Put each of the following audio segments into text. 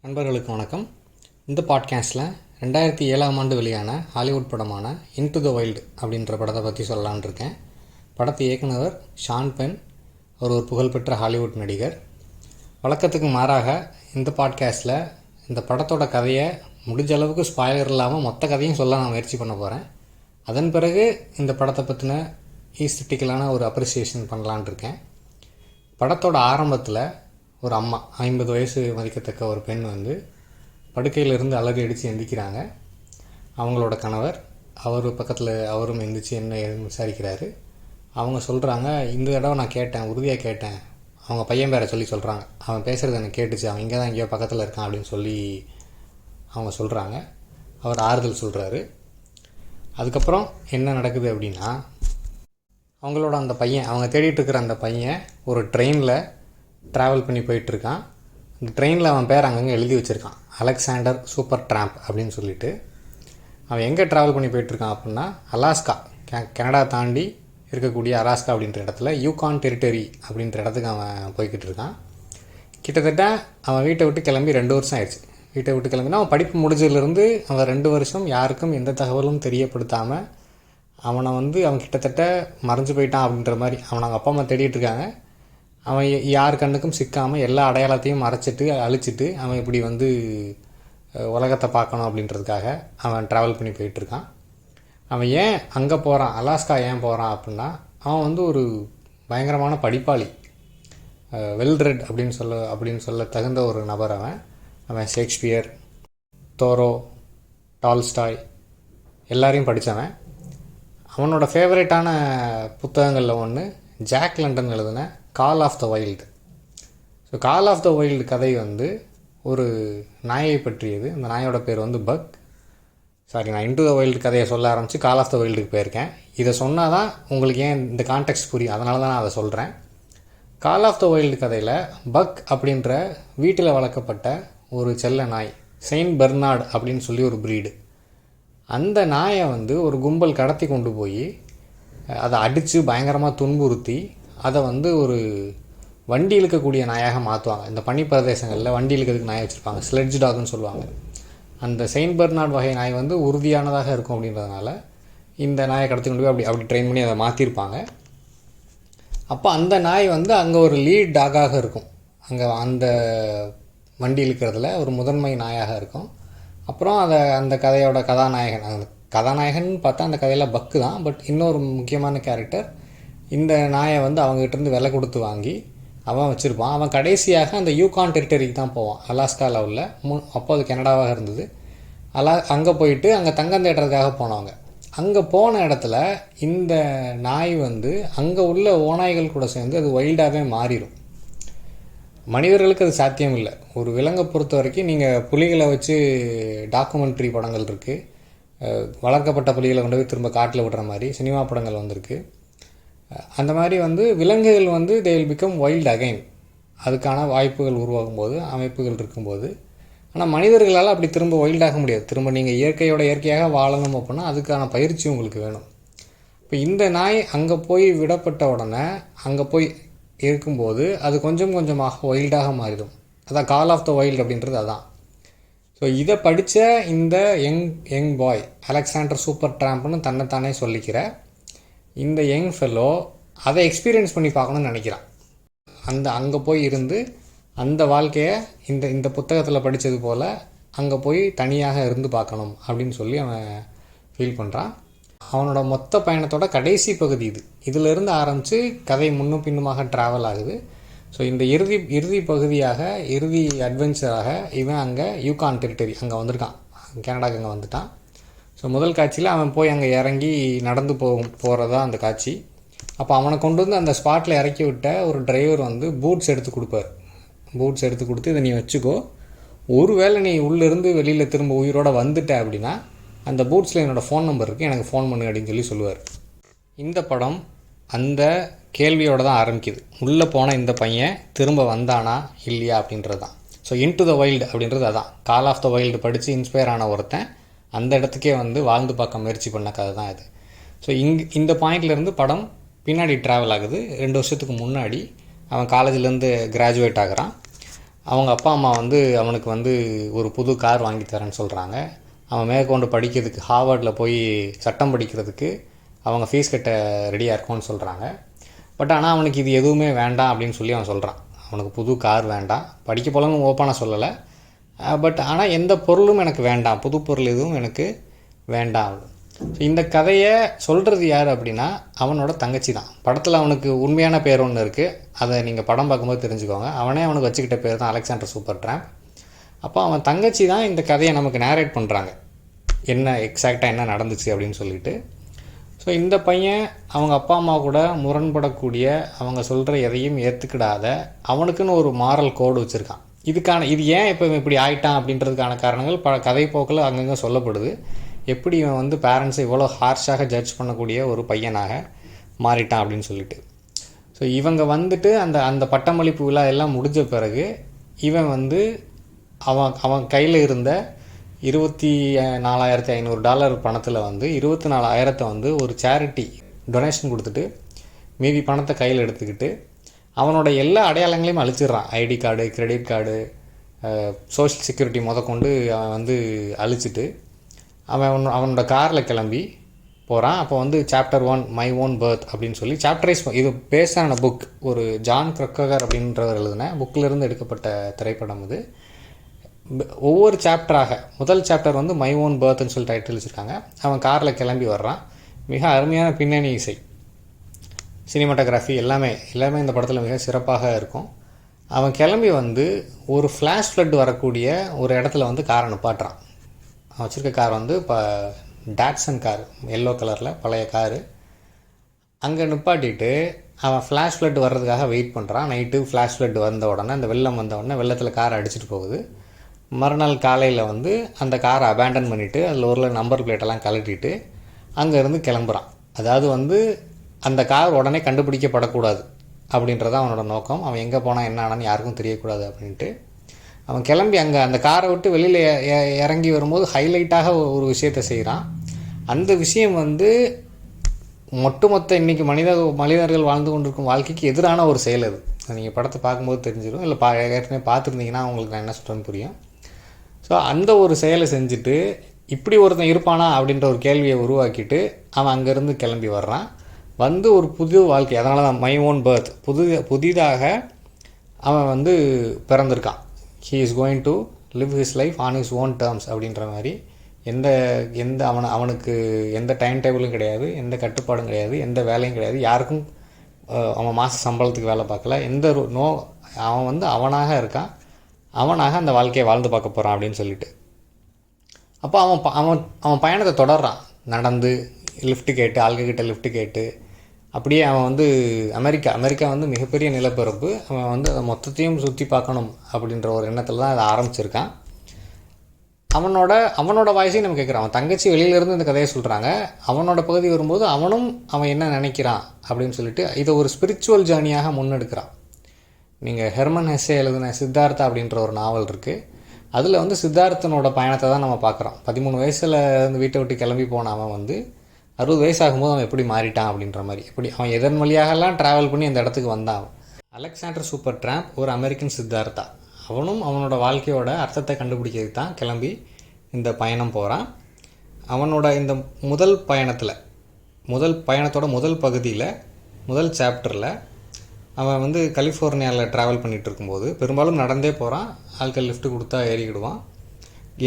நண்பர்களுக்கு வணக்கம். இந்த பாட்காஸ்ட்டில் 2007ஆம் ஆண்டு வெளியான ஹாலிவுட் படமான இன்டு த வைல்டு அப்படின்ற படத்தை பற்றி சொல்லலான்னு இருக்கேன். படத்தை இயக்குனவர் ஷான் பென். அவர் ஒரு புகழ்பெற்ற ஹாலிவுட் நடிகர். வழக்கத்துக்கு மாறாக இந்த பாட்காஸ்ட்டில் இந்த படத்தோட கதையை முடிஞ்ச அளவுக்கு ஸ்பாய்லர் இல்லாமல் மொத்த கதையும் சொல்ல நான் முயற்சி பண்ண போகிறேன். அதன் பிறகு இந்த படத்தை பற்றின ஈஸ்தட்டிக்கலான ஒரு அப்ரிசியேஷன் பண்ணலான் இருக்கேன். படத்தோட ஆரம்பத்தில் ஒரு அம்மா 50 வயசு மதிக்கத்தக்க ஒரு பெண் படுக்கையிலிருந்து அலறி அடித்து எந்திக்கிறாங்க. அவங்களோட கணவர் அவர் பக்கத்தில் அவரும் எந்திரிச்சு என்ன ஏதுன்னு விசாரிக்கிறாரு. அவங்க சொல்கிறாங்க, இந்த தடவை நான் கேட்டேன், உறுதியாக கேட்டேன். அவங்க பையன் பேரை சொல்கிறாங்க. அவன் பேசுகிறது எனக்கு கேட்டுச்சு, அவன் இங்கே தான் எங்கேயோ பக்கத்தில் இருக்கான் அப்படின்னு சொல்லி அவங்க சொல்கிறாங்க. அவர் ஆறுதல் சொல்கிறாரு. அதுக்கப்புறம் என்ன நடக்குது அப்படின்னா, அவங்களோட அந்த பையன், அவங்க தேடிட்டு இருக்கிற அந்த பையன் ஒரு ட்ரெயினில் ட்ராவல் பண்ணி போயிட்டுருக்கான். அந்த ட்ரெயினில் அவன் பேர் அங்கங்கே எழுதி வச்சுருக்கான், அலெக்சாண்டர் சூப்பர் ட்ராம்ப் அப்படின்னு சொல்லிட்டு. அவன் எங்கே ட்ராவல் பண்ணி போயிட்டுருக்கான் அப்படின்னா, அலாஸ்கா, கனடா தாண்டி இருக்கக்கூடிய அலாஸ்கா அப்படின்ற இடத்துல யூகான் டெரிட்டரி அப்படின்ற இடத்துக்கு அவன் போய்கிட்டு இருக்கான். கிட்டத்தட்ட அவன் வீட்டை விட்டு கிளம்பி 2 வருஷம் ஆயிடுச்சு. வீட்டை விட்டு கிளம்பினா அவன் படிப்பு முடிஞ்சதுலேருந்து அவன் 2 வருஷம் யாருக்கும் எந்த தகவலும் தெரியப்படுத்தாமல் அவனை அவன் கிட்டத்தட்ட மறைஞ்சு போயிட்டான் அப்படின்ற மாதிரி அவனை அவங்க அப்பா அம்மா தேடிட்டு இருக்காங்க. அவன் யார் கண்ணுக்கும் சிக்காமல் எல்லா அடையாளத்தையும் மறைச்சிட்டு அழிச்சிட்டு அவன் இப்படி உலகத்தை பார்க்கணும் அப்படின்றதுக்காக அவன் ட்ராவல் பண்ணி போயிட்டுருக்கான். அவன் ஏன் அங்கே போகிறான், அலாஸ்கா ஏன் போகிறான் அப்படின்னா, அவன் ஒரு பயங்கரமான படிப்பாளி, வெல்ரெட் அப்படின்னு சொல்ல தகுந்த ஒரு நபர். அவன் ஷேக்ஸ்பியர், தோரோ, டால்ஸ்டாய் எல்லாரையும் படித்தவன். அவனோட ஃபேவரட்டான புத்தகங்களில் ஒன்று ஜாக் லண்டன் எழுதின call of the wild. So call of the wild கதை ஒரு நாயை பற்றியது. அந்த நாயோட பேர் பக். நான் இன்டு த வைல்டு கதையை சொல்ல ஆரம்பித்து கால் ஆஃப் த வைல்டுக்கு போயிருக்கேன். இதை சொன்னால் தான் உங்களுக்கு ஏன் இந்த கான்டெக்ஸ்ட் புரியும், அதனால தான் நான் அதை சொல்கிறேன். கால் ஆஃப் த வைல்டு கதையில் பக் அப்படின்ற வீட்டில் வளர்க்கப்பட்ட ஒரு செல்ல நாய், செயின்ட் பெர்னார்டு அப்படின்னு சொல்லி ஒரு ப்ரீடு. அந்த நாயை ஒரு கும்பல் கடத்தி கொண்டு போய் அதை அடித்து பயங்கரமாக துன்புறுத்தி அதை ஒரு வண்டி இழுக்கக்கூடிய நாயாக மாற்றுவாங்க. இந்த பனி பிரதேசங்களில் வண்டி இழுக்கிறதுக்கு நாயை வச்சுருப்பாங்க, ஸ்லெட்ஜ் டாக்னு சொல்லுவாங்க. அந்த செயின்ட் பெர்னார்ட் வகை நாய் உறுதியானதாக இருக்கும் அப்படின்றதுனால இந்த நாயை கடத்தி கொண்டு போய் அப்படி ட்ரெயின் பண்ணி அதை மாற்றிருப்பாங்க. அப்போ அந்த நாய் அங்கே ஒரு லீட் டாகாக இருக்கும், அங்கே அந்த வண்டி இழுக்கிறதுல ஒரு முதன்மை நாயாக இருக்கும். அப்புறம் அந்த கதையோட கதாநாயகன் பார்த்தா அந்த கதையில் பக்கு தான். பட் இன்னொரு முக்கியமான கேரக்டர், இந்த நாயை அவங்ககிட்டருந்து விலை கொடுத்து வாங்கி அவன் வச்சுருப்பான். அவன் கடைசியாக அந்த யூகான் டெரிட்டரிக்கு தான் போவான், அலாஸ்கா லெவலில். அப்போ அது கனடாவாக இருந்தது. அங்கே போயிட்டு அங்கே தங்கம் தேடுறதுக்காக போனவங்க. அங்கே போன இடத்துல இந்த நாய் அங்கே உள்ள ஓநாய்கள் கூட சேர்ந்து அது வைல்டாகவே மாறிடும். மனிதர்களுக்கு அது சாத்தியம் இல்லை. ஒரு விலங்கை பொறுத்த வரைக்கும் நீங்கள் புலிகளை வச்சு டாக்குமெண்ட்ரி படங்கள் இருக்குது, வளர்க்கப்பட்ட புலிகளை கொண்டு போய் திரும்ப காட்டில் விடுற மாதிரி சினிமா படங்கள் வந்திருக்கு. அந்த மாதிரி விலங்குகள் they will become wild again. அதுக்கான வாய்ப்புகள் உருவாகும் போது, அமைப்புகள் இருக்கும்போது. ஆனால் மனிதர்களால் அப்படி திரும்ப வைல்டாக முடியாது. திரும்ப நீங்கள் இயற்கையாக வாழணும் அப்படின்னா அதுக்கான பயிற்சி உங்களுக்கு வேணும். இப்போ இந்த நாய் அங்கே போய் விடப்பட்ட உடனே அங்கே போய் இருக்கும்போது அது கொஞ்சம் கொஞ்சமாக வைல்டாக மாறிடும். அதான் கால் ஆஃப் த வைல்டு அப்படின்றது அதான். ஸோ இதை படித்த இந்த யங் பாய், அலெக்சாண்டர் சூப்பர் ட்ராம்ப்னு தன்னைத்தானே சொல்லிக்கிற இந்த யங் ஃபெல்லோ அதை எக்ஸ்பீரியன்ஸ் பண்ணி பார்க்கணுன்னு நினைக்கிறான். அங்கே போய் இருந்து அந்த வாழ்க்கையை இந்த புத்தகத்தில் படித்தது போல் அங்கே போய் தனியாக இருந்து பார்க்கணும் அப்படின்னு சொல்லி அவன் ஃபீல் பண்ணுறான். அவனோட மொத்த பயணத்தோட கடைசி பகுதி இதிலிருந்து ஆரம்பித்து கதை முன்னும் பின்னுமாக ட்ராவல் ஆகுது. ஸோ இந்த இறுதி பகுதியாக, இறுதி அட்வென்ச்சராக இவன் அங்கே யூகான் டெரிட்டரி அங்கே வந்திருக்கான், கனடாக்கு அங்கே வந்துட்டான். ஸோ முதல் காட்சியில் அவன் போய் அங்கே இறங்கி நடந்து போகிறதா அந்த காட்சி. அப்போ அவனை கொண்டு அந்த ஸ்பாட்டில் இறக்கி விட்ட ஒரு டிரைவர் பூட்ஸ் எடுத்து கொடுப்பார். பூட்ஸ் எடுத்து கொடுத்து இதை நீ வச்சுக்கோ, ஒருவேளை நீ உள்ளேருந்து வெளியில் திரும்ப உயிரோடு வந்துட்ட அப்படின்னா அந்த பூட்ஸில் என்னோடய ஃபோன் நம்பர் இருக்குது, எனக்கு ஃபோன் பண்ணு அப்படின்னு சொல்லுவார். இந்த படம் அந்த கேள்வியோடு தான் ஆரம்பிக்குது. உள்ளே போன இந்த பையன் திரும்ப வந்தானா இல்லையா அப்படின்றது தான். ஸோ இன்டு த வைல்டு அப்படின்றது அதான். கால் ஆஃப் த வைல்டு படித்து இன்ஸ்பயர் ஆன ஒருத்தன் அந்த இடத்துக்கே வாழ்ந்து பார்க்க முயற்சி பண்ண கதை தான் இது. ஸோ இந்த பாயிண்ட்லேருந்து படம் பின்னாடி ட்ராவல் ஆகுது. 2 வருஷத்துக்கு முன்னாடி அவன் காலேஜ்லேருந்து கிராஜுவேட் ஆகிறான். அவங்க அப்பா அம்மா வந்து அவனுக்கு வந்து ஒரு புது கார் வாங்கி தரேன்னு சொல்கிறாங்க. அவன் மேற்கொண்டு படிக்கிறதுக்கு ஹார்வர்டில் போய் சட்டம் படிக்கிறதுக்கு அவங்க ஃபீஸ் கட்ட ரெடியாக இருக்கோன்னு சொல்கிறாங்க. பட் ஆனால் அவனுக்கு இது எதுவுமே வேண்டாம் அப்படின்னு சொல்லி அவன் சொல்கிறான். அவனுக்கு புது கார் வேண்டாம், படிக்க போலன்னு ஓப்பனாக சொல்லலை. பட் ஆனால் எந்த பொருளும் எனக்கு வேண்டாம், புது பொருள் எதுவும் எனக்கு வேண்டாம். ஸோ இந்த கதையை சொல்கிறது யார் அப்படின்னா அவனோட தங்கச்சி தான். படத்தில் அவனுக்கு உண்மையான பேர் ஒன்று இருக்குது, அதை நீங்கள் படம் பார்க்கும்போது தெரிஞ்சுக்கோங்க. அவனே அவனுக்கு வச்சுக்கிட்ட பேர் தான் அலெக்சாண்டர் சூப்பர் ட்ராம்ப். அப்போ அவன் தங்கச்சி தான் இந்த கதையை நமக்கு நேரேட் பண்ணுறாங்க, என்ன எக்ஸாக்டாக என்ன நடந்துச்சு அப்படின்னு சொல்லிட்டு. ஸோ இந்த பையன் அவங்க அப்பா அம்மா கூட முரண்படக்கூடிய, அவங்க சொல்கிற எதையும் ஏற்றுக்கிடாத, அவனுக்குன்னு ஒரு மாரல் கோடு வச்சுருக்கான். இது ஏன் இப்போ இப்படி ஆயிட்டான் அப்படின்றதுக்கான காரணங்கள் கதை போக்கில் அங்கங்கே சொல்லப்படுது. எப்படி இவன் வந்து பேரண்ட்ஸை இவ்வளோ ஹார்ஷாக ஜட்ஜ் பண்ணக்கூடிய ஒரு பையனாக மாறிட்டான் அப்படின்னு சொல்லிட்டு. ஸோ இவங்க வந்துட்டு அந்த பட்டமளிப்பு விழா எல்லாம் முடிஞ்ச பிறகு இவன் வந்து அவன் கையில் இருந்த $24,500 பணத்தில் வந்து 24,000 வந்து ஒரு சேரிட்டி டொனேஷன் கொடுத்துட்டு மீதி பணத்தை கையில் எடுத்துக்கிட்டு அவனோட எல்லா அடையாளங்களையும் அழிச்சிடுறான். ID card, credit card, social security முதற்கொண்டு அவன் வந்து அழிச்சிட்டு அவனோட காரில் கிளம்பி போகிறான். அப்போ வந்து சாப்டர் 1 மை ஓன் பர்த் அப்படின்னு சொல்லி சாப்டரைஸ், இது பேஸான புக், ஒரு ஜான் க்ரக்ககர் அப்படின்றவர் எழுதின புக்கிலிருந்து எடுக்கப்பட்ட திரைப்படம் இது. ஒவ்வொரு சாப்டராக, முதல் சாப்டர் வந்து மை ஓன் பர்த்ன்னு சொல்லி டைட்டில் வச்சுருக்காங்க. அவன் காரில் கிளம்பி வர்றான். மிக அருமையான பின்னணி இசை, சினிமாட்டோகிராஃபி எல்லாமே இந்த படத்தில் மிக சிறப்பாக இருக்கும். அவன் கிளம்பி வந்து ஒரு ஃப்ளாஷ் ஃப்ளட் வரக்கூடிய ஒரு இடத்துல வந்து காரை நிப்பாட்டுறான். அவன் வச்சுருக்க கார் வந்து இப்போ டாட்சன் கார், எல்லோ கலரில் பழைய காரு. அங்கே நிப்பாட்டிட்டு அவன் ஃப்ளாஷ் ஃப்ளட் வர்றதுக்காக வெயிட் பண்ணுறான். நைட்டு ஃப்ளாஷ் ஃப்ளட் வந்த உடனே, அந்த வெள்ளம் வந்த உடனே வெள்ளத்தில் காரை அடிச்சிட்டு போகுது. மறுநாள் காலையில் வந்து அந்த காரை அபேண்டன் பண்ணிவிட்டு அதில் ஒரு நம்பர் பிளேட்டெல்லாம் கழட்டிட்டு அங்கேருந்து கிளம்புறான். அதாவது வந்து அந்த கார் உடனே கண்டுபிடிக்கப்படக்கூடாது அப்படின்றத அவனோட நோக்கம். அவன் எங்கே போனால் என்ன ஆனான்னு யாருக்கும் தெரியக்கூடாது அப்படின்ட்டு அவன் கிளம்பி அங்கே அந்த காரை விட்டு வெளியில் இறங்கி வரும்போது ஹைலைட்டாக ஒரு விஷயத்தை செய்கிறான். அந்த விஷயம் வந்து ஒட்டுமொத்த இன்றைக்கி மனிதர்கள் வாழ்ந்து கொண்டிருக்கும் வாழ்க்கைக்கு எதிரான ஒரு செயல். அது நீங்கள் படத்தை பார்க்கும்போது தெரிஞ்சிடும், இல்லை ஏற்கனவே பார்த்துருந்தீங்கன்னா உங்களுக்கு நான் என்ன சொல்கிறேன்னு புரியும். ஸோ அந்த ஒரு செயலை செஞ்சுட்டு இப்படி ஒருத்தன் இருப்பானா அப்படின்ற ஒரு கேள்வியை உருவாக்கிட்டு அவன் அங்கேருந்து கிளம்பி வர்றான். வந்து ஒரு புது வாழ்க்கை, அதனால தான் மை ஓன் பர்த், புதிதாக அவன் வந்து பிறந்திருக்கான். He is going to live his life on his own terms அப்படின்ற மாதிரி. அவனுக்கு எந்த டைம் டேபிளும் கிடையாது, எந்த கட்டுப்பாடும் கிடையாது, எந்த வேலையும் கிடையாது, யாருக்கும் அவன் மாத சம்பளத்துக்கு வேலை பார்க்கல, அவன் வந்து அவனாக இருக்கான், அவனாக அந்த வாழ்க்கையை வாழ்ந்து பார்க்க போகிறான் அப்படின்னு சொல்லிட்டு. அப்போ அவன் பயணத்தை தொடர்றான். நடந்து லிஃப்ட்டு கேட்டு, ஆள்கிட்ட லிஃப்ட்டு கேட்டு, அப்படியே அவன் வந்து அமெரிக்கா வந்து மிகப்பெரிய நிலப்பரப்பு. அவன் வந்து அதை மொத்தத்தையும் சுற்றி பார்க்கணும் அப்படின்ற ஒரு எண்ணத்தில் தான் அதை ஆரம்பிச்சிருக்கான். அவனோட வாய்ஸையும் நம்ம கேட்குறான். அவன் தங்கச்சி வெளியிலேருந்து இந்த கதையை சொல்கிறாங்க. அவனோட பகுதி வரும்போது அவன் என்ன நினைக்கிறான் அப்படின்னு சொல்லிட்டு இதை ஒரு ஸ்பிரிச்சுவல் ஜேர்னியாக முன்னெடுக்கிறான். நீங்கள் ஹெர்மன் ஹெஸ்ஸே எழுதின சித்தார்த்தா அப்படின்ற ஒரு நாவல் இருக்குது. அதில் வந்து சித்தார்த்தனோட பயணத்தை தான் நம்ம பார்க்குறோம். 13 வயசில் இருந்து வீட்டை விட்டு கிளம்பி போன அவன் வந்து 60 வயசாகும்போது அவன் எப்படி மாறிட்டான் அப்படின்ற மாதிரி, எப்படி அவன் எதன் வழியாகலாம் ட்ராவல் பண்ணி அந்த இடத்துக்கு வந்தான். அலெக்சாண்டர் சூப்பர் ட்ராம்ப் ஒரு அமெரிக்கன் சித்தார்த்தா. அவனோட வாழ்க்கையோட அர்த்தத்தை கண்டுபிடிக்கிறதுக்கு தான் கிளம்பி இந்த பயணம் போகிறான். அவனோட இந்த முதல் பயணத்தோட முதல் பகுதியில், முதல் சாப்டரில் அவன் வந்து கலிஃபோர்னியாவில் ட்ராவல் பண்ணிகிட்டு இருக்கும்போது பெரும்பாலும் நடந்தே போகிறான். ஆட்கள் லிஃப்ட்டு கொடுத்தா ஏறிக்கிடுவான்.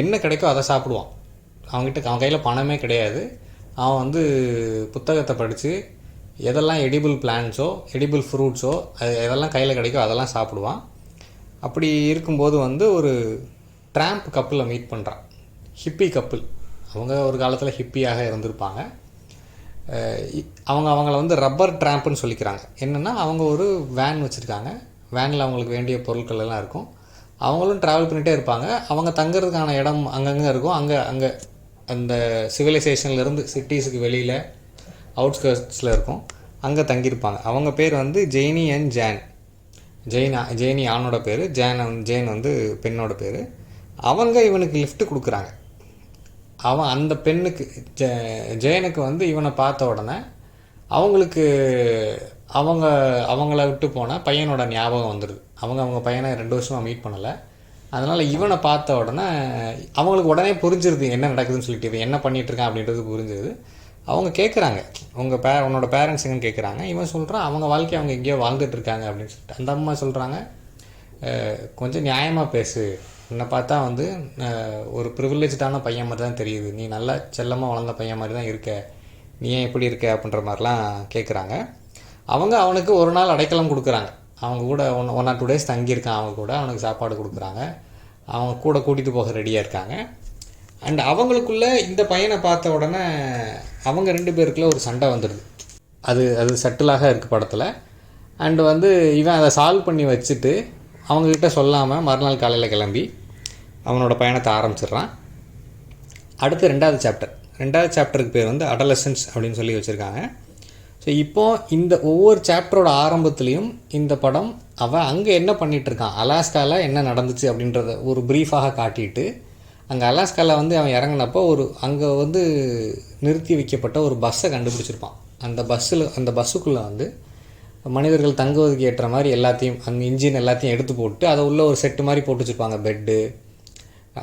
என்ன கிடைக்கோ அதை சாப்பிடுவான். அவன் கையில் பணமே கிடையாது. அவன் வந்து புத்தகத்தை படித்து எதெல்லாம் எடிபிள் பிளான்ட்ஸோ எடிபிள் ஃப்ரூட்ஸோ எதெல்லாம் கையில் கிடைக்கோ அதெல்லாம் சாப்பிடுவான். அப்படி இருக்கும்போது வந்து ஒரு ட்ராம்ப் கப்பிளை மீட் பண்ணுறான். Hippie couple. அவங்க ஒரு காலத்தில் ஹிப்பியாக இருந்திருப்பாங்க. அவங்கள வந்து ரப்பர் ட்ராம்ப்னு சொல்லிக்கிறாங்க. என்னென்னா அவங்க ஒரு வேன் வச்சுருக்காங்க. வேனில் அவங்களுக்கு வேண்டிய பொருட்கள் எல்லாம் இருக்கும். அவங்களும் ட்ராவல் பண்ணிகிட்டே இருப்பாங்க. அவங்க தங்குறதுக்கான இடம் அங்கங்கே இருக்கும். அங்கே அந்த சிவிலைசேஷன்லேருந்து சிட்டிஸுக்கு வெளியில் அவுட்ஸ்கர்ட்ஸில் இருக்கும். அங்கே தங்கியிருப்பாங்க. அவங்க பேர் வந்து ஜெய்னி அண்ட் ஜேன். ஜெய்னி ஆணோட பேர், ஜேன் வந்து பெண்ணோட பேர். அவங்க இவனுக்கு லிஃப்ட்டு கொடுக்குறாங்க. அவன் அந்த பெண்ணுக்கு ஜெயனுக்கு வந்து இவனை பார்த்த உடனே அவங்களுக்கு அவங்க அவங்கள விட்டு போனால் பையனோட ஞாபகம் வந்துடுது. அவங்க பையனை 2 வருஷமாக மீட் பண்ணலை. அதனால் இவனை பார்த்த உடனே அவங்களுக்கு உடனே புரிஞ்சிருது என்ன நடக்குதுன்னு சொல்லிட்டு, இவன் என்ன பண்ணிகிட்ருக்கான் அப்படின்றது புரிஞ்சுது. அவங்க கேட்குறாங்க, உன்னோட பேரண்ட்ஸ் எங்கன்னு கேட்குறாங்க. இவன் சொல்கிறான் அவங்க வாழ்க்கையை அவங்க எங்கேயோ வாழ்ந்துட்டுருக்காங்க அப்படின்னு சொல்லிட்டு. அந்த அம்மா சொல்கிறாங்க, கொஞ்சம் நியாயமாக பேசு, உன்னை பார்த்தா வந்து ஒரு ப்ரிவிலேஜான பையன் மாதிரி தான் தெரியுது, நீ நல்லா செல்லமாக வளர்ந்த பையன் மாதிரி தான் இருக்க, நீ ஏன் எப்படி இருக்க அப்படின்ற மாதிரிலாம் கேட்குறாங்க. அவங்க அவனுக்கு ஒரு நாள் அடைக்கலம் கொடுக்குறாங்க. அவங்க கூட 1 or 2 days தங்கியிருக்கான். அவங்க கூட அவனுக்கு சாப்பாடு கொடுக்குறாங்க. அவங்க கூட கூட்டிகிட்டு போக ரெடியாக இருக்காங்க. அண்ட் அவங்களுக்குள்ளே இந்த பையனை பார்த்த உடனே அவங்க 2 பேருக்குள்ளே ஒரு சண்டை வந்துடுது. அது சட்டிலாக இருக்குது படத்தில். அண்டு வந்து இவன் அதை சால்வ் பண்ணி வச்சுட்டு அவங்கக்கிட்ட சொல்லாமல் மறுநாள் காலையில் கிளம்பி அவனோட பயணத்தை ஆரம்பிச்சிடுறான். அடுத்து 2வது சாப்டருக்கு பேர் வந்து அடலசன்ஸ் அப்படின்னு சொல்லி வச்சுருக்காங்க. ஸோ இப்போது இந்த ஒவ்வொரு சாப்டரோட ஆரம்பத்துலேயும் இந்த படம் அவன் அங்கே என்ன பண்ணிகிட்ருக்கான், அலாஸ்காவில் என்ன நடந்துச்சு அப்படின்றத ஒரு ப்ரீஃபாக காட்டிட்டு, அங்கே அலாஸ்காவில் வந்து அவன் இறங்கினப்போ அங்கே வந்து நிறுத்தி வைக்கப்பட்ட ஒரு பஸ்ஸை கண்டுபிடிச்சிருப்பான். அந்த பஸ்ஸுக்குள்ளே வந்து மனிதர்கள் தங்குவதுக்கு ஏற்ற மாதிரி எல்லாத்தையும், அந்த இன்ஜின் எல்லாத்தையும் எடுத்து போட்டு அதை உள்ள ஒரு செட்டு மாதிரி போட்டு வச்சுருப்பாங்க. பெட்டு,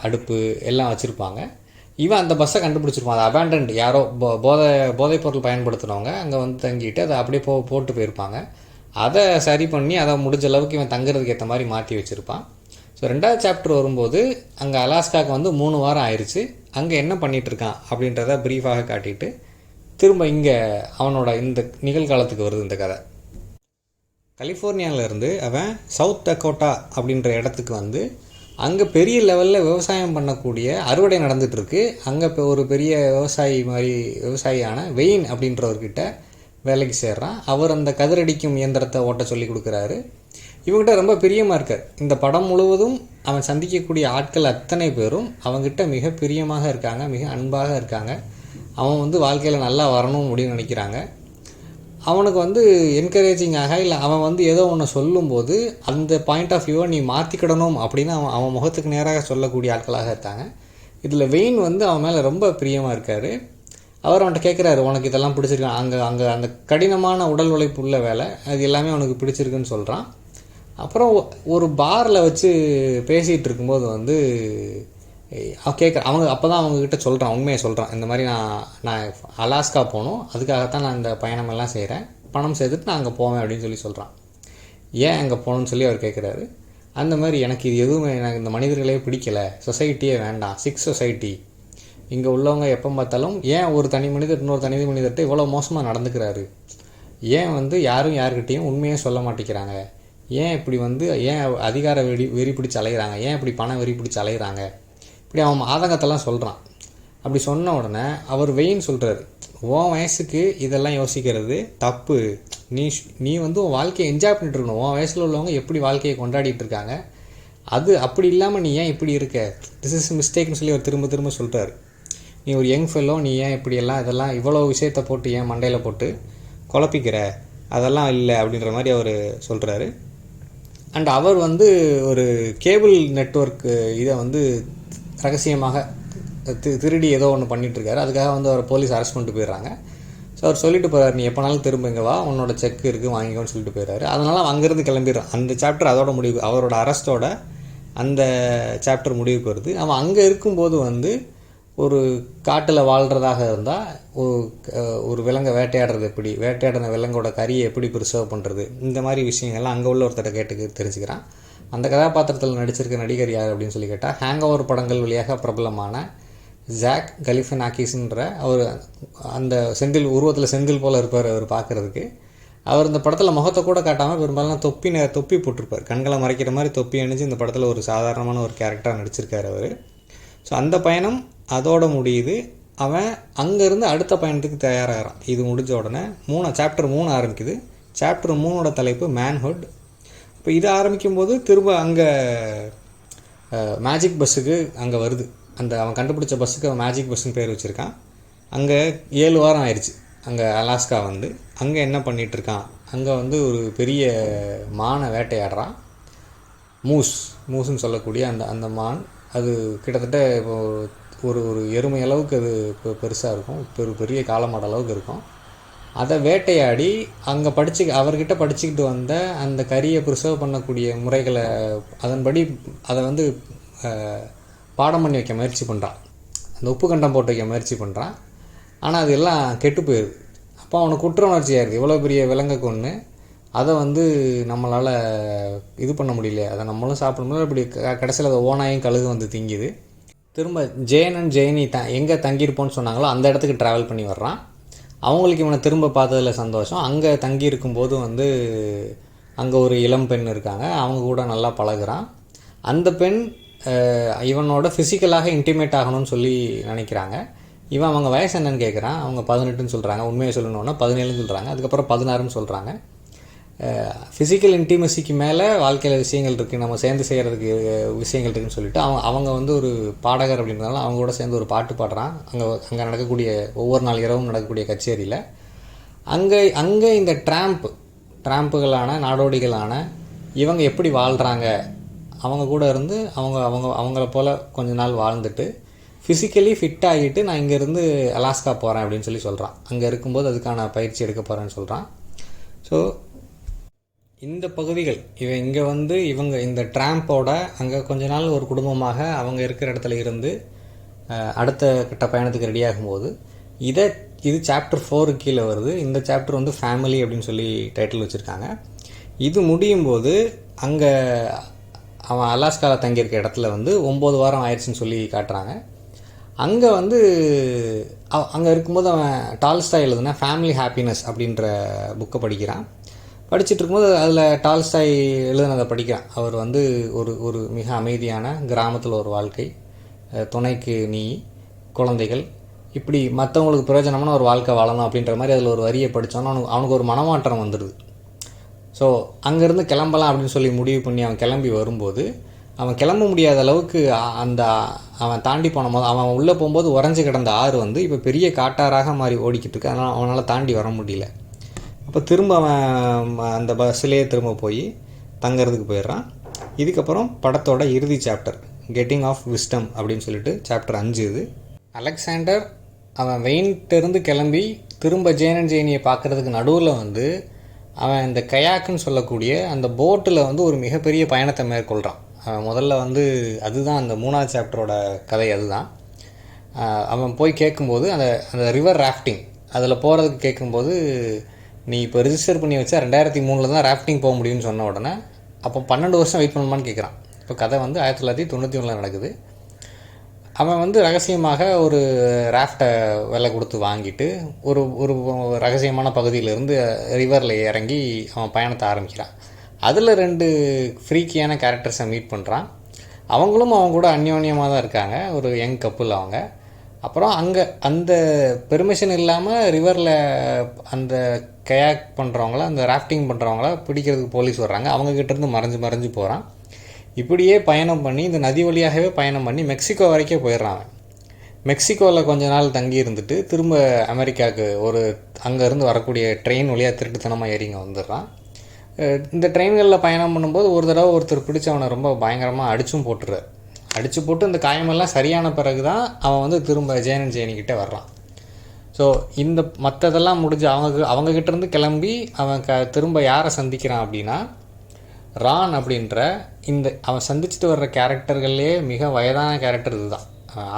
அடுப்பு எல்லாம் வச்சுருப்பாங்க. இவன் அந்த பஸ்ஸை கண்டுபிடிச்சிருப்பான். அது அபேண்டன்ட், யாரோ போதைப் பொருள் பயன்படுத்துகிறவங்க அங்கே வந்து தங்கிட்டு அதை அப்படியே போட்டு போயிருப்பாங்க. அதை சரி பண்ணி அதை முடிஞ்ச அளவுக்கு இவன் தங்குறதுக்கு ஏற்ற மாதிரி மாற்றி வச்சுருப்பான். ஸோ 2வது சாப்டர் வரும்போது அங்கே அலாஸ்காவுக்கு வந்து 3 வாரம் ஆயிடுச்சு. அங்கே என்ன பண்ணிகிட்ருக்கான் அப்படின்றத ப்ரீஃபாக காட்டிட்டு திரும்ப இங்கே அவனோட இந்த நிகழ்காலத்துக்கு வருது இந்த கதை. கலிஃபோர்னியாவிலேருந்து அவன் சவுத் டக்கோட்டா அப்படின்ற இடத்துக்கு வந்து அங்கே பெரிய லெவலில் விவசாயம் பண்ணக்கூடிய அறுவடை நடந்துகிட்ருக்கு. அங்கே இப்போ ஒரு பெரிய விவசாயியான வெயின் அப்படின்றவர்கிட்ட வேலைக்கு சேர்றான். அவர் அந்த கதிரடிக்கும் இயந்திரத்தை ஓட்ட சொல்லி கொடுக்குறாரு. இவங்ககிட்ட ரொம்ப பிரியமாக இருக்கார். இந்த படம் முழுவதும் அவன் சந்திக்கக்கூடிய ஆட்கள் அத்தனை பேரும் அவங்ககிட்ட மிக பிரியமாக இருக்காங்க, மிக அன்பாக இருக்காங்க. அவன் வந்து வாழ்க்கையில் நல்லா வரணும் அப்படின்னு நினைக்கிறாங்க. அவனுக்கு வந்து என்கரேஜிங்காக இல்லை அவன் வந்து ஏதோ ஒன்று சொல்லும்போது அந்த பாயிண்ட் ஆஃப் வியூவை நீ மாற்றிக்கிடணும் அப்படின்னு அவன் முகத்துக்கு நேராக சொல்லக்கூடிய ஆட்களாக இருக்காங்க. இதில் வெயின் வந்து அவன் மேலே ரொம்ப பிரியமாக இருக்கார். அவர் அவன்கிட்ட கேட்குறாரு, உனக்கு இதெல்லாம் பிடிச்சிருக்கான், அங்கே அந்த கடினமான உடல் உழைப்பு உள்ள வேலை அது எல்லாமே அவனுக்கு பிடிச்சிருக்குன்னு சொல்கிறான். அப்புறம் ஒரு பாரில் வச்சு பேசிகிட்டு இருக்கும்போது வந்து அவங்க அப்போ தான் அவங்கக்கிட்ட சொல்கிறான், உண்மையை சொல்கிறான். இந்த மாதிரி நான் அலாஸ்கா போகணும், அதுக்காகத்தான் நான் இந்த பயணமெல்லாம் செய்கிறேன், பணம் சேர்த்துட்டு நான் அங்கே போவேன் அப்படின்னு சொல்கிறான். ஏன் அங்கே போகணுன்னு சொல்லி அவர் கேட்குறாரு. அந்த மாதிரி எனக்கு இது எதுவுமே, எனக்கு இந்த மனிதர்களே பிடிக்கலை, சொசைட்டியே வேண்டாம், சிக்ஸ் சொசைட்டி, இங்கே உள்ளவங்க எப்போ பார்த்தாலும் ஏன் ஒரு தனி மனிதர் இன்னொரு தனி மனிதர்கிட்ட இவ்வளோ மோசமாக நடந்துக்கிறாரு, ஏன் வந்து யாரும் யாருக்கிட்டேயும் உண்மையே சொல்ல மாட்டேங்கிறாங்க, ஏன் இப்படி வந்து ஏன் அதிகார வெறி பிடிச்சி அலைகிறாங்க, ஏன் இப்படி பணம் வெறி பிடிச்சி அலைகிறாங்க, இப்படி அவன் ஆதங்கத்தெல்லாம் சொல்கிறான். அப்படி சொன்ன உடனே அவர் வெயின் சொல்கிறாரு, உன் வயசுக்கு இதெல்லாம் யோசிக்கிறது தப்பு, நீ வந்து உன் வாழ்க்கையை என்ஜாய் பண்ணிட்டு இருக்கணும், உன் வயசில் உள்ளவங்க எப்படி வாழ்க்கையை கொண்டாடிட்டு இருக்காங்க, அது அப்படி இல்லாமல் நீ ஏன் இப்படி இருக்க, திஸ் இஸ் மிஸ்டேக்னு சொல்லி அவர் திரும்ப திரும்ப சொல்கிறார். நீ ஒரு யங் ஃபெல்லோ, நீ ஏன் இப்படியெல்லாம் இதெல்லாம் இவ்வளோ விஷயத்தை போட்டு ஏன் மண்டையில் போட்டு குழப்பிக்கிற, அதெல்லாம் இல்லை அப்படின்ற மாதிரி அவர் சொல்கிறாரு. அண்ட் அவர் வந்து ஒரு கேபிள் நெட்வொர்க் இதை வந்து ரகசியமாக திருடி ஏதோ ஒன்று பண்ணிகிட்ருக்காரு. அதுக்காக வந்து அவரை போலீஸ் அரெஸ்ட் பண்ணிட்டு போயிடுறாங்க. ஸோ அவர் சொல்லிட்டு போகிறார், நீ எப்போனாலும் திரும்ப இங்கே வா, உன்னோட செக் இருக்குது வாங்கிக்கோன்னு சொல்லிட்டு போயிடுறாரு. அதனால் அங்கேருந்து கிளம்பிடுறான். அந்த சாப்டர் அதோட முடிவு, அவரோட அரெஸ்ட்டோட அந்த சாப்டர் முடிவுக்கு வருது. அவன் அங்கே இருக்கும்போது வந்து ஒரு காட்டில் வாழ்கிறதாக இருந்தால் ஒரு விலங்கை வேட்டையாடுறது எப்படி, வேட்டையாடின விலங்கோட கறியை எப்படி ப்ரிசர்வ் பண்ணுறது, இந்த மாதிரி விஷயங்கள்லாம் அங்கே உள்ள ஒருத்தரை கேட்டு தெரிஞ்சுக்கிறான். அந்த கதாபாத்திரத்தில் நடிச்சிருக்க நடிகர் யார் அப்படின்னு சொல்லி கேட்டால், ஹேங் ஓவர் படங்கள் வழியாக பிரபலமான ஜாக் கலிஃபினாக்கிஸ்ன்ற அவர், அந்த உருவத்தில் செந்தில் போல் இருப்பார் அவர் பார்க்குறதுக்கு. அவர் இந்த படத்தில் முகத்தை கூட காட்டாமல் பெரும்பாலும் தொப்பி போட்டிருப்பார், கண்களை மறைக்கிற மாதிரி தொப்பி அணிஞ்சு இந்த படத்தில் ஒரு சாதாரணமான ஒரு கேரக்டராக நடிச்சிருக்கார் அவர். ஸோ அந்த பயணம் அதோட முடியுது. அவன் அங்கேருந்து அடுத்த பயணத்துக்கு தயாராகிறான். இது முடிஞ்ச உடனே சாப்டர் 3 ஆரம்பிக்குது. சாப்டர் 3ஓட தலைப்பு மேன்ஹுட். இப்போ இது ஆரம்பிக்கும்போது திரும்ப அங்கே மேஜிக் பஸ்ஸுக்கு அங்கே வருது. அவன் கண்டுபிடிச்ச பஸ்ஸுக்கு அவன் மேஜிக் பஸ்ஸுன்னு பேர் வச்சுருக்கான். அங்கே 7 வாரம் ஆயிடுச்சு. அங்கே அலாஸ்கா வந்து அங்கே என்ன பண்ணிகிட்ருக்கான், அங்கே வந்து ஒரு பெரிய மானை வேட்டையாடுறான். மூஸ்ன்னு சொல்லக்கூடிய அந்த மான், அது கிட்டத்தட்ட இப்போ ஒரு எருமை அளவுக்கு அது பெருசாக இருக்கும், பெரிய காளமாடு அளவுக்கு இருக்கும். அதை வேட்டையாடி அங்கே அவர்கிட்ட படிச்சுக்கிட்டு வந்த அந்த கறியை ப்ரிசர்வ் பண்ணக்கூடிய முறைகளை அதன்படி அதை வந்து பாடம் பண்ணி வைக்க முயற்சி பண்ணுறான். அந்த உப்பு கண்டம் போட்டு வைக்க முயற்சி பண்ணுறான். ஆனால் அது எல்லாம் கெட்டு போயிடுது. அப்போ அவனுக்கு குற்ற உணர்ச்சி ஆயிடுது. இவ்வளோ பெரிய விலங்கை கொன்று அதை வந்து நம்மளால் இது பண்ண முடியல, அதை நம்மளும் சாப்பிடணும். இப்படி கடைசியில் அதை ஓனாயும் கழுகு வந்து திங்குது. திரும்ப ஜெயன் அண்ட் ஜெயினி எங்கே தங்கியிருப்போன்னு சொன்னாங்களோ அந்த இடத்துக்கு ட்ராவல் பண்ணி வர்றான். அவங்களுக்கு இவனை திரும்ப பார்த்ததில் சந்தோஷம். அங்கே தங்கியிருக்கும்போது வந்து அங்கே ஒரு இளம் பெண் இருக்காங்க, அவங்க கூட நல்லா பழகுறான். அந்த பெண் இவனோட ஃபிசிக்கலாக இன்டிமேட் ஆகணும்னு சொல்லி நினைக்கிறாங்க. இவன் அவங்க வயசு என்னன்னு கேட்குறான். அவங்க 18ன்னு சொல்கிறாங்க. உண்மையை சொல்லணுன்னா 17ன்னு சொல்கிறாங்க. அதுக்கப்புறம் 16ன்னு சொல்கிறாங்க. ஃபிசிக்கல் இன்டிமசிக்கு மேலே வாழ்க்கையில் விஷயங்கள் இருக்குது, நம்ம சேர்ந்து செய்கிறதுக்கு விஷயங்கள் இருக்குதுன்னு சொல்லிட்டு அவங்க வந்து ஒரு பாடகர் அப்படின்றதால அவங்க கூட சேர்ந்து ஒரு பாட்டு பாடுறான். அங்கே நடக்கக்கூடிய ஒவ்வொரு நாள் இரவும் நடக்கக்கூடிய கச்சேரியில். அங்கே இந்த ட்ராம்புகளான நாடோடிகளான இவங்க எப்படி வாழ்கிறாங்க, அவங்க கூட இருந்து அவங்கள போல் கொஞ்ச நாள் வாழ்ந்துட்டு ஃபிசிக்கலி ஃபிட் ஆகிட்டு நான் இங்கேருந்து அலாஸ்கா போகிறேன் அப்படின்னு சொல்கிறான். அங்கே இருக்கும்போது அதுக்கான பயிற்சி எடுக்க போகிறேன்னு சொல்கிறான். ஸோ இந்த பகுதிகள் இங்கே வந்து இந்த ட்ராம்போட அங்கே கொஞ்ச நாள் ஒரு குடும்பமாக அவங்க இருக்கிற இடத்துல இருந்து அடுத்த கட்ட பயணத்துக்கு ரெடியாகும்போது இது சாப்டர் 4 கீழே வருது. இந்த சாப்டர் வந்து ஃபேமிலி அப்படின்னு சொல்லி டைட்டில் வச்சுருக்காங்க. இது முடியும் போது அங்கே அவன் அலாஸ்காவில் தங்கியிருக்க இடத்துல வந்து 9 வாரம் ஆயிடுச்சுன்னு சொல்லி காட்டுறாங்க. அங்கே வந்து அங்கே இருக்கும்போது அவன் டால்ஸ்டாய் எழுதுனா ஃபேமிலி ஹாப்பினஸ் அப்படின்ற புக்கை படிக்கிறான். படிச்சுட்டு இருக்கும்போது அதில் டால்ஸ்டாய் எழுதுனதை படிக்கிறான். அவர் வந்து ஒரு மிக அமைதியான கிராமத்தில் ஒரு வாழ்க்கை, துணைக்கு நீ, குழந்தைகள், இப்படி மற்றவங்களுக்கு பிரயோஜனமான ஒரு வாழ்க்கை வாழணும் அப்படின்ற மாதிரி அதில் ஒரு வரியை படித்தோன்னா அவனுக்கு ஒரு மனமாற்றம் வந்துடுது. ஸோ அங்கேருந்து கிளம்பலாம் அப்படின்னு சொல்லி முடிவு பண்ணி அவன் கிளம்பி வரும்போது அவன் கிளம்ப முடியாத அளவுக்கு அவன் தாண்டி போனபோது அவன் உள்ளே போகும்போது உறைஞ்சி கிடந்த ஆறு வந்து இப்போ பெரிய காட்டாராக மாறி ஓடிக்கிட்டு இருக்கு. அதனால் அவனால் தாண்டி வர முடியல. அப்போ திரும்ப அவன் அந்த பஸ்ஸிலேயே திரும்ப போய் தங்கிறதுக்கு போயிடுறான். இதுக்கப்புறம் படத்தோட இறுதி சாப்டர் கெட்டிங் ஆஃப் விஸ்டம் அப்படின்னு சொல்லிட்டு சாப்டர் 5 இது. அலெக்சாண்டர் அவன் வெயின்கிட்டேருந்து கிளம்பி திரும்ப ஜெயன் அண்ட் ஜெயினியை பார்க்குறதுக்கு நடுவில் வந்து அவன் இந்த கயாக்குன்னு சொல்லக்கூடிய அந்த போட்டில் வந்து ஒரு மிகப்பெரிய பயணத்தை மேற்கொள்கிறான். முதல்ல வந்து அதுதான் அந்த 3ஆவது சாப்டரோட கதை. அதுதான் அவன் போய் கேட்கும்போது அந்த ரிவர் ராஃப்டிங் அதில் போகிறதுக்கு கேட்கும்போது, நீ இப்போ ரிஜிஸ்டர் பண்ணி வச்சா 2003 தான் ராஃப்டிங் போக முடியும்னு சொன்ன உடனே அப்போ 12 வருஷம் வெயிட் பண்ணணுமான்னு கேட்குறான். இப்போ கதை வந்து 1991 நடக்குது. அவன் வந்து ரகசியமாக ஒரு ராஃப்டை விலை கொடுத்து வாங்கிட்டு ஒரு ரகசியமான பகுதியிலேருந்து ரிவரில் இறங்கி அவன் பயணத்தை ஆரம்பிக்கிறான். அதில் 2 ஃப்ரீக்கியான கேரக்டர்ஸை மீட் பண்ணுறான். அவங்களும் அவங்க கூட அந்யோன்யமாக தான் இருக்காங்க, ஒரு யங் கப்புள் அவங்க. அப்புறம் அங்கே அந்த பெர்மிஷன் இல்லாமல் ரிவரில் அந்த கயாக் பண்ணுறவங்கள, அந்த ராஃப்டிங் பண்ணுறவங்கள பிடிக்கிறதுக்கு போலீஸ் வர்றாங்க. அவங்கக்கிட்டேருந்து மறைஞ்சு போகிறான். இப்படியே பயணம் பண்ணி இந்த நதி வழியாகவே பயணம் பண்ணி மெக்சிகோ வரைக்கும் போயிடுறான். மெக்சிகோவில் கொஞ்ச நாள் தங்கி இருந்துட்டு திரும்ப அமெரிக்காவுக்கு அங்கேருந்து வரக்கூடிய ட்ரெயின் வழியாக திருட்டுத்தனமாக ஏறிங்க வந்துடுறான். இந்த ட்ரெயின்களில் பயணம் பண்ணும்போது ஒரு தடவை ஒருத்தர் பிடிச்சி அவனை ரொம்ப பயங்கரமாக அடித்து போட்டு இந்த காயமெல்லாம் சரியான பிறகு தான் அவன் வந்து திரும்ப ஜெயன் அண்ட் ஜெயினிக்கிட்டே வர்றான். ஸோ இந்த மற்றதெல்லாம் முடிஞ்சு அவங்கக்கிட்டேருந்து கிளம்பி அவன் திரும்ப யாரை சந்திக்கிறான் அப்படின்னா, ரான் அப்படின்ற அவன் சந்திச்சுட்டு வர்ற கேரக்டர்கள்லேயே மிக வயதான கேரக்டர் இதுதான்.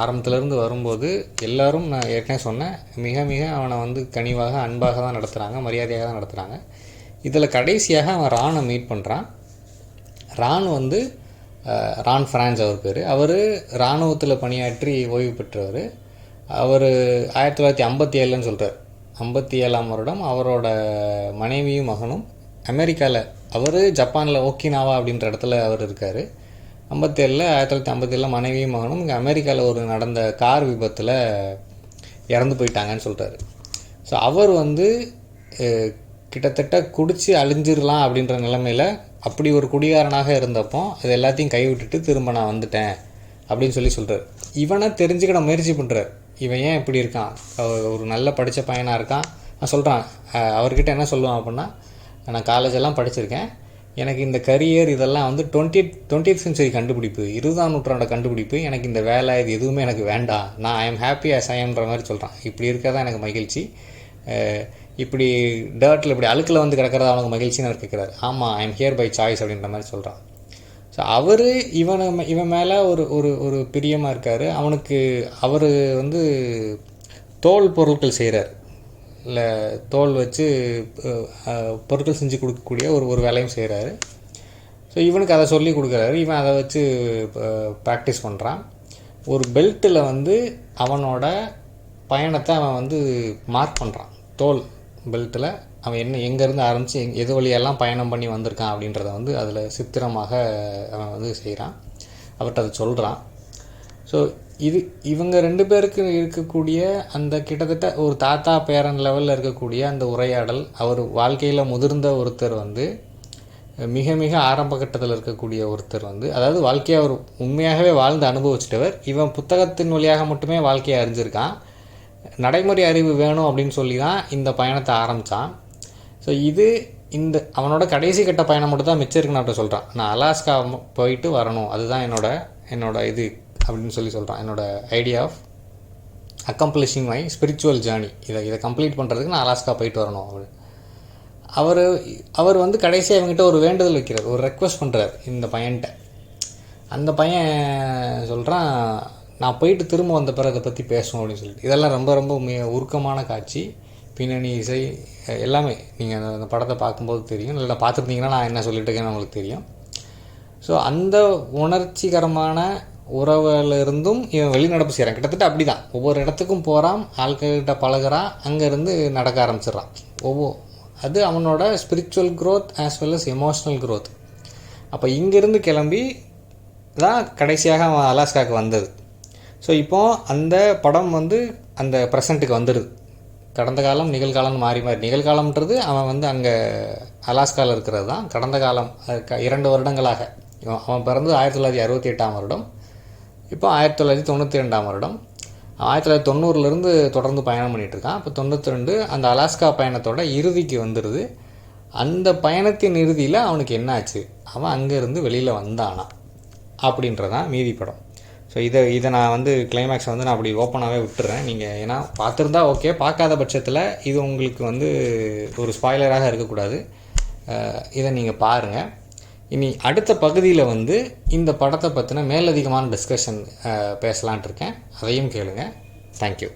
ஆரம்பத்துலேருந்து வரும்போது எல்லோரும் நான் ஏற்கனவே சொன்னேன், மிக மிக அவனை வந்து கனிவாக அன்பாக தான் நடத்துகிறாங்க, மரியாதையாக தான் நடத்துகிறாங்க. இதில் கடைசியாக அவன் ரானை மீட் பண்ணுறான். ரான் வந்து ரான் ஃப்ரான்ஸ் அவர் பேர். அவர் இராணுவத்தில் பணியாற்றி ஓய்வு பெற்றவர். அவர் 1957ன்னு சொல்கிறார். 57ஆம் வருடம் அவரோட மனைவியும் மகனும் அமெரிக்காவில், அவர் ஜப்பானில் ஓக்கினாவா அப்படின்ற இடத்துல அவர் இருக்கார். 1957 மனைவியும் மகனும் இங்கே அமெரிக்காவில் நடந்த கார் விபத்தில் இறந்து போயிட்டாங்கன்னு சொல்கிறாரு. ஸோ அவர் வந்து கிட்டத்தட்ட குடித்து அழிஞ்சிடலாம் அப்படின்ற நிலைமையில் அப்படி ஒரு குடிகாரனாக இருந்தப்போ அது எல்லாத்தையும் கைவிட்டுட்டு திரும்ப நான் வந்துட்டேன் அப்படின்னு சொல்கிறார். இவனை தெரிஞ்சுக்கிட முயற்சி பண்ணுறார். இவன் ஏன் இப்படி இருக்கான், ஒரு நல்ல படித்த பையனாக இருக்கான். நான் சொல்கிறான், அவர்கிட்ட என்ன சொல்லுவான் அப்படின்னா, நான் காலேஜெல்லாம் படிச்சிருக்கேன், எனக்கு இந்த கரியர் இதெல்லாம் வந்து 20th சென்ச்சுரி கண்டுபிடிப்பு, 20ஆம் நூற்றாண்டோட கண்டுபிடிப்பு, எனக்கு இந்த வேலை இது எதுவுமே எனக்கு வேண்டாம், நான் I am happy as I எம்ன்ற மாதிரி சொல்கிறான். இப்படி இருக்க தான் எனக்கு மகிழ்ச்சி, இப்படி டர்ட்டில் இப்படி அழுக்கில் வந்து கிடக்கிறதா அவனுக்கு மகிழ்ச்சின்னு அவர் கேட்குறாரு. ஆமாம், I am here by choice அப்படின்ற மாதிரி சொல்கிறான். ஸோ அவர் இவன் மேலே ஒரு பிரியமாக இருக்கார். அவர் வந்து தோல் பொருட்கள் செய்கிறார், இல்லை தோல் வச்சு பொருட்கள் செஞ்சு கொடுக்கக்கூடிய ஒரு வேலையும் செய்கிறாரு. ஸோ இவனுக்கு அதை சொல்லி கொடுக்குறாரு. இவன் அதை வச்சு ப்ராக்டிஸ் பண்ணுறான். ஒரு பெல்ட்டில் வந்து அவனோட பயணத்தை அவன் வந்து மார்க் பண்ணுறான். தோல் பெல்ட்டில் அவன் எங்கேருந்து ஆரம்பித்து எது வழியெல்லாம் பயணம் பண்ணி வந்திருக்கான் அப்படின்றத வந்து அதில் சித்திரமாக அவன் வந்து செய்கிறான். அவர்கிட்ட அதை சொல்கிறான். ஸோ இவங்க 2 பேருக்கு இருக்கக்கூடிய அந்த கிட்டத்தட்ட ஒரு தாத்தா பேரன் லெவலில் இருக்கக்கூடிய அந்த உரையாடல், அவர் வாழ்க்கையில் முதிர்ந்த ஒருத்தர் வந்து மிக மிக ஆரம்ப கட்டத்தில் இருக்கக்கூடிய ஒருத்தர் வந்து, அதாவது வாழ்க்கையை அவர் உண்மையாகவே வாழ்ந்து அனுபவிச்சிட்டவர். இவன் புத்தகத்தின் வழியாக மட்டுமே வாழ்க்கையை அறிஞ்சிருக்கான். நடைமுறை அறிவு வேணும் அப்படின்னு சொல்லி தான் இந்த பயணத்தை ஆரம்பித்தான். ஸோ அவனோட கடைசி கட்ட பயணம் மட்டும் தான் மிச்சம் இருக்குன்னு அவர்கிட்ட சொல்கிறான். நான் அலாஸ்கா போயிட்டு வரணும், அதுதான் என்னோட இது அப்படின்னு சொல்கிறான். என்னோடய idea of accomplishing my spiritual journey, இதை கம்ப்ளீட் பண்ணுறதுக்கு நான் அலாஸ்கா போயிட்டு வரணும் அப்படின்னு அவர் வந்து கடைசியாக அவங்ககிட்ட ஒரு வேண்டுதல் வைக்கிறார், ஒரு ரெக்வஸ்ட் பண்ணுறார் இந்த பையன்கிட்ட. அந்த பையன் சொல்கிறான், நான் போயிட்டு திரும்ப வந்த பிறகு அதை பற்றி பேசுவோம் அப்படின்னு சொல்லிட்டு. இதெல்லாம் ரொம்ப ரொம்ப உருக்கமான காட்சி, பின்னணி இசை எல்லாமே நீங்கள் அந்த படத்தை பார்க்கும்போது தெரியும். இல்லை பார்த்துருந்தீங்கன்னா நான் என்ன சொல்லிட்டு இருக்கேன்னு உங்களுக்கு தெரியும். ஸோ அந்த உணர்ச்சிகரமான உறவுலேருந்தும் இவன் வெளிநடப்பு செய்கிறான். கிட்டத்தட்ட அப்படி தான் ஒவ்வொரு இடத்துக்கும் போகிறான், ஆட்கள்கிட்ட பழகிறான், அங்கேருந்து நடக்க ஆரம்பிச்சிட்றான். அது அவனோட spiritual growth as well as emotional growth. அப்போ இங்கேருந்து கிளம்பி தான் கடைசியாக அவன் அலாஸ்காவுக்கு வந்தது. ஸோ இப்போது அந்த படம் வந்து அந்த ப்ரெசண்ட்டுக்கு வந்துடுது. கடந்த காலம் நிகழ்காலம் மாறி நிகழ்காலம்ன்றது அவன் வந்து அங்கே அலாஸ்காவில் இருக்கிறது தான். கடந்த காலம் 2 வருடங்களாக அவன் பிறந்து 1968ஆம் வருடம், இப்போ 1992ஆம் வருடம். 1990 தொடர்ந்து பயணம் பண்ணிகிட்ருக்கான். இப்போ 92 அந்த அலாஸ்கா பயணத்தோட இறுதிக்கு வந்துடுது. அந்த பயணத்தின் இறுதியில் அவனுக்கு என்னாச்சு, அவன் அங்கேருந்து வெளியில் வந்தானா அப்படின்றதான் மீதி படம். ஸோ இதை நான் வந்து கிளைமேக்ஸை வந்து நான் அப்படி ஓப்பனாகவே விட்டுறேன். நீங்கள் ஏன்னா பார்த்துருந்தா ஓகே, பார்க்காத பட்சத்தில் இது உங்களுக்கு வந்து ஒரு ஸ்பாய்லராக இருக்கக்கூடாது. இதை நீங்கள் பாருங்கள். இனி அடுத்த பகுதியில் வந்து இந்த படத்தை பற்றின மேலதிகமான டிஸ்கஷன் பேசலான்ட்டு இருக்கேன். அதையும் கேளுங்க. தேங்க்யூ.